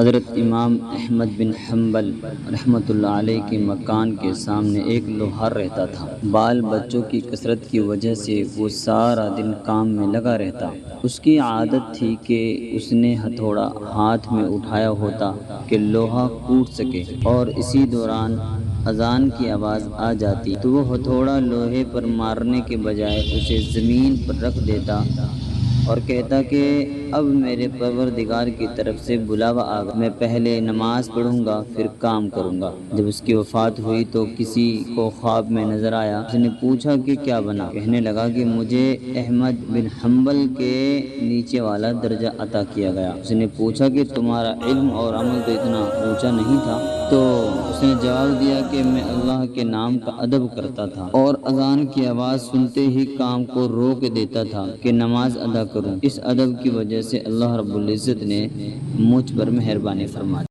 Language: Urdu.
حضرت امام احمد بن حنبل رحمۃ اللہ علیہ کے مکان کے سامنے ایک لوہار رہتا تھا۔ بال بچوں کی کثرت کی وجہ سے وہ سارا دن کام میں لگا رہتا۔ اس کی عادت تھی کہ اس نے ہتھوڑا ہاتھ میں اٹھایا ہوتا کہ لوہا کوٹ سکے، اور اسی دوران اذان کی آواز آ جاتی تو وہ ہتھوڑا لوہے پر مارنے کے بجائے اسے زمین پر رکھ دیتا اور کہتا کہ اب میرے پروردگار کی طرف سے بلاوا آ گیا، میں پہلے نماز پڑھوں گا پھر کام کروں گا۔ جب اس کی وفات ہوئی تو کسی کو خواب میں نظر آیا۔ اس نے پوچھا کہ کیا بنا؟ کہنے لگا کہ مجھے احمد بن حنبل کے نیچے والا درجہ عطا کیا گیا۔ اس نے پوچھا کہ تمہارا علم اور عمل تو اتنا اونچا نہیں تھا؟ تو اس نے جواب دیا کہ میں اللہ کے نام کا ادب کرتا تھا اور اذان کی آواز سنتے ہی کام کو روک دیتا تھا کہ نماز ادا کروں۔ اس ادب کی وجہ سے اللہ رب العزت نے مجھ پر مہربانی فرمائی۔